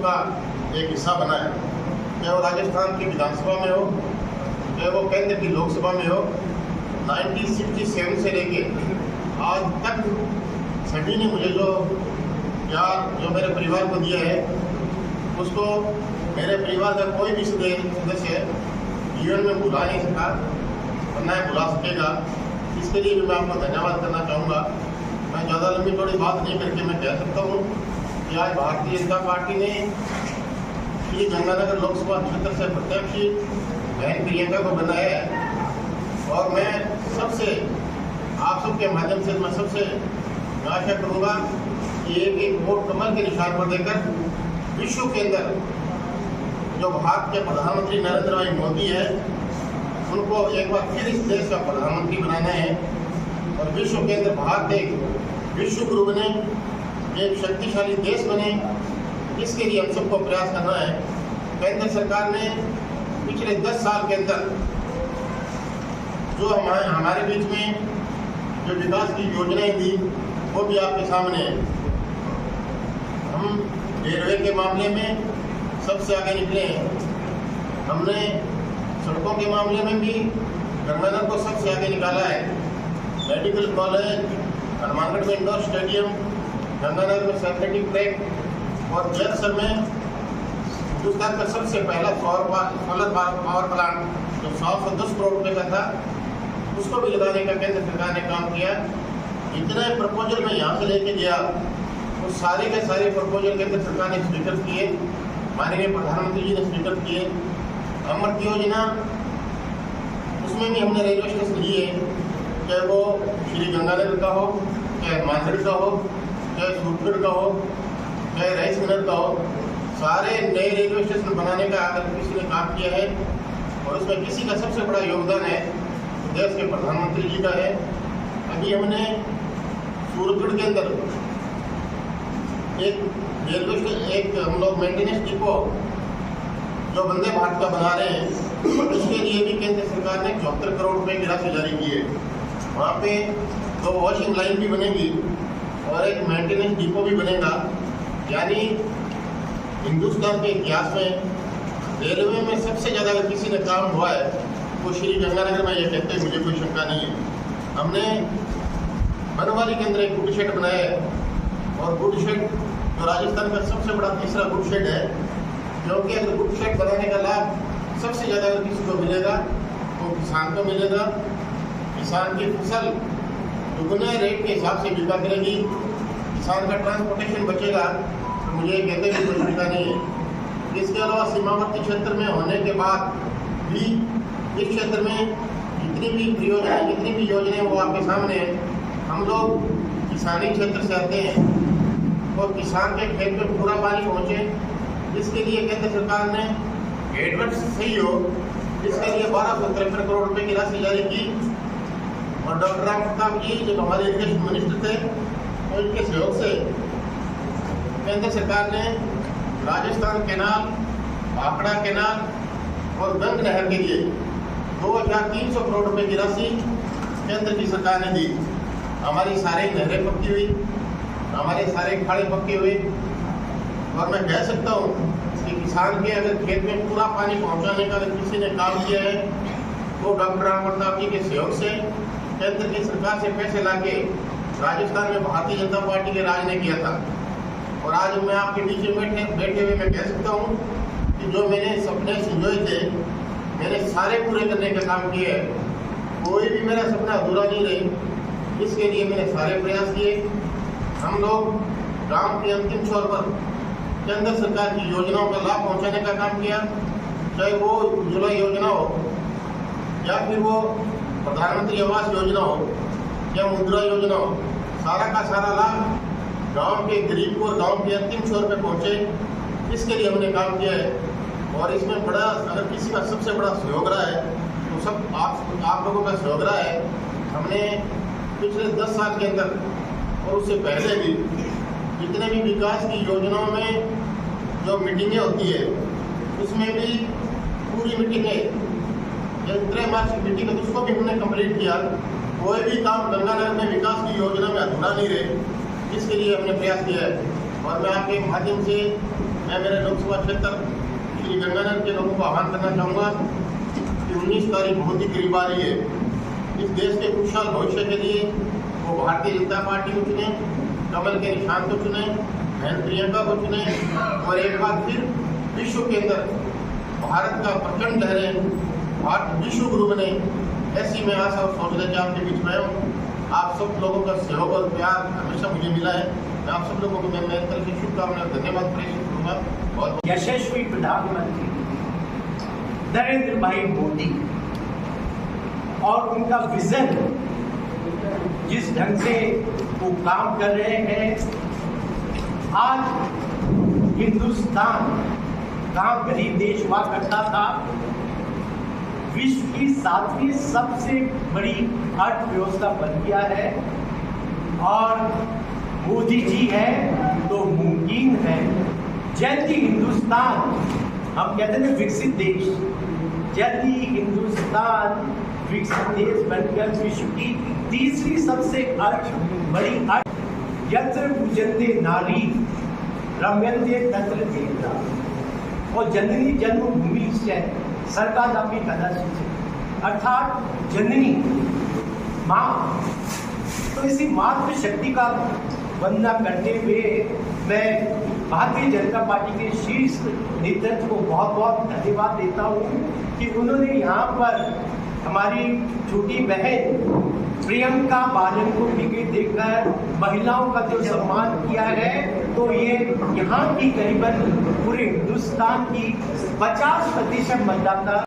का एक हिस्सा बना है, चाहे वो राजस्थान की विधानसभा में हो, चाहे वो केंद्र की लोकसभा में हो। 1967 से लेके आज तक सभी ने मुझे जो प्यार जो मेरे परिवार को दिया है, उसको मेरे परिवार का कोई भी सदस्य जीवन में भुला नहीं सका और न भुला सकेगा। इसके लिए भी मैं आपको धन्यवाद करना चाहूँगा। मैं ज़्यादा लंबी थोड़ी बात नहीं करके मैं कह सकता हूँ कि आज भारतीय जनता पार्टी ने श्री गंगानगर लोकसभा क्षेत्र से प्रत्याशी बहन प्रियंका को बनाया है। और मैं सबसे आप सबके माध्यम से मैं सबसे आशा करूँगा कि एक वोट कमल के निशान पर देकर विश्व के अंदर जो भारत के प्रधानमंत्री नरेंद्र भाई मोदी है, उनको एक बार फिर इस देश का प्रधानमंत्री बनाना है और विश्व के अंदर भारत एक विश्व गुरु बने, एक शक्तिशाली देश बने। इसके लिए हम सबको प्रयास करना है। केंद्र सरकार ने पिछले 10 साल के अंदर जो हमारे बीच में जो विकास की योजनाएं दी, वो भी आपके सामने है। हम रेलवे के मामले में सबसे आगे निकले हैं। हमने सड़कों के मामले में भी गंगानगर को सबसे आगे निकाला है। मेडिकल कॉलेज, हनुमानगढ़ में इंडोर स्टेडियम, गंगानगर में सिंथेटिक ट्रैक और जैसलमेर में हिंदुस्तान का सबसे पहला सोलर पावर प्लांट जो 110 करोड़ रुपये का था, उसको भी लगाने का केंद्र सरकार ने काम किया। जितने प्रपोजल मैं यहाँ से लेके गया, वो सारे के सारे प्रपोजल केंद्र सरकार ने स्वीकृत किए, माननीय प्रधानमंत्री जी ने स्वीकृत किए। अमृत योजना, उसमें भी हमने रेलवे स्टेशन लिए, चाहे वो श्री गंगानगर का हो, चाहे मानगढ़ का हो, चाहे सूरतगढ़ का हो, चाहे रायसनगर का हो, सारे नए रेलवे स्टेशन बनाने का अगर किसी ने काम किया है और उसमें किसी का सबसे बड़ा योगदान है देश के प्रधानमंत्री जी का है। अभी हमने सूरतगढ़ के अंदर एक रेलवे स्टेशन, एक हम लोग मेंटेनेंस डिपो जो वंदे भारत का बना रहे हैं, उसके लिए भी केंद्र सरकार ने 74 करोड़ रुपए की राशि जारी की है। वहाँ पे 2 वॉशिंग लाइन भी बनेगी और एक मेंटेनेंस डिपो भी बनेगा। यानी हिंदुस्तान के इतिहास में रेलवे में सबसे ज़्यादा अगर किसी ने काम हुआ है वो श्री गंगानगर में, ये कहते हैं, मुझे कोई शंका नहीं है। हमने बनवाली के अंदर एक गुड शेड बनाया है और गुड शेड जो राजस्थान का सबसे बड़ा तीसरा गुड शेड है, क्योंकि अगर गुड शेड बनाने का लाभ सबसे ज़्यादा अगर किसी को मिलेगा तो किसान को मिलेगा। किसान की फसल दुगने रेट के हिसाब से बिका करेगी, किसान का ट्रांसपोर्टेशन बचेगा, तो मुझे कहते भी कोई चिंता नहीं है। इसके अलावा सीमावर्ती क्षेत्र में होने के बाद भी इस क्षेत्र में जितनी भी परियोजनाएं, जितनी भी योजनाएं वो आपके सामने हैं। हम लोग किसानी क्षेत्र से आते हैं और किसान के खेत में पूरा पानी पहुँचे, इसके लिए केंद्र सरकार ने एडवर्ड सही हो, इसके लिए 1253 करोड़ रुपए की राशि जारी की। और डॉक्टर राम प्रताप जी जब हमारे इरिगेशन मिनिस्टर थे, तो इनके सहयोग से केंद्र सरकार ने राजस्थान कैनाल, भाखड़ा कैनाल और गंग नहर के लिए 2300 करोड़ रुपए की राशि केंद्र की सरकार ने दी। हमारी सारी नहरें पक्की हुई, हमारे सारे खाड़े पक्के हुए और मैं कह सकता हूँ कि किसान के अगर खेत में पूरा पानी पहुँचाने का अगर किसी ने काम किया है तो डॉक्टर राम प्रताप जी के सहयोग से केंद्र की सरकार से पैसे लाके राजस्थान में भारतीय जनता पार्टी के राज ने किया था। और आज मैं आपके बीच में बैठे हुए मैं कह सकता हूँ कि जो मैंने सपने संजोए थे, मैंने सारे पूरे करने का काम किया है। कोई भी मेरा सपना अधूरा नहीं रही, इसके लिए मैंने सारे प्रयास किए। हम लोग गांव के अंतिम छोर पर केंद्र सरकार की योजनाओं का लाभ पहुंचाने का काम किया, चाहे वो उज्ज्वला योजना हो या फिर वो प्रधानमंत्री आवास योजना हो या मुद्रा योजना हो। सारा का सारा लाभ गांव के गरीब को गांव के अंतिम छोर पे पहुंचे, इसके लिए हमने काम किया है। और इसमें बड़ा अगर किसी का सबसे बड़ा सहयोग रहा है तो सब आप लोगों का सहयोग रहा है। हमने पिछले 10 साल के अंदर और उससे पहले भी जितने भी विकास की योजनाओं में जो मीटिंगें होती है, उसमें भी पूरी मीटिंगें, जब त्रैमासिक मीटिंग है तो उसको भी हमने कंप्लीट किया। कोई भी काम गंगानगर में विकास की योजना में अधूरा नहीं रहे, इसके लिए हमने प्रयास किया है। और मैं आपके माध्यम से मैं मेरे लोकसभा क्षेत्र श्री गंगानगर के लोगों को आह्वान करना चाहूँगा कि 19 तारीख बहुत ही करीब आ रही है। इस देश के खुशहाल भविष्य के लिए वो भारतीय जनता पार्टी को चुने, कमल के निशान को चुने, बहन प्रियंका को चुने और एक बार फिर विश्व के अंदर भारत का प्रचंड लहरे, भारत विश्व गुरु बने, ऐसी मैं आशा और सोच लेके आपके बीच में हूँ। आप सब लोगों का सहयोग और प्यार हमेशा मुझे मिला है। मैं आप सब लोगों को मैं तरफ से शुभकामनाएं धन्यवाद प्रेषित करूँगा। बहुत यशस्वी प्रधानमंत्री नरेंद्र भाई मोदी और उनका विजन जिस ढंग से वो काम कर रहे हैं, आज हिंदुस्तान कहाँ गरीब देश हुआ करता था, विश्व की 7वीं सबसे बड़ी अर्थव्यवस्था बन गया है। और मोदी जी है तो मुमकिन है जल्दी हिंदुस्तान, हम कहते हैं विकसित देश, जल्दी हिंदुस्तान विकसित देश बनकर विश्व की 3री सबसे बड़ी यत्र पूजन्ते नारी रम्यन्ते तत्र देवता और जननी जन्मभूमि से सरकादापि कदाचित्, अर्थात जननी माँ। तो इसी मातृशक्ति का वंदना करते हुए मैं भारतीय जनता पार्टी के शीर्ष नेतृत्व को बहुत बहुत धन्यवाद देता हूँ कि उन्होंने यहाँ पर हमारी छोटी बहन प्रियंका बालन को टिकट देकर महिलाओं का जो सम्मान किया है, तो ये यहाँ की करीबन पूरे हिंदुस्तान की 50% मतदाता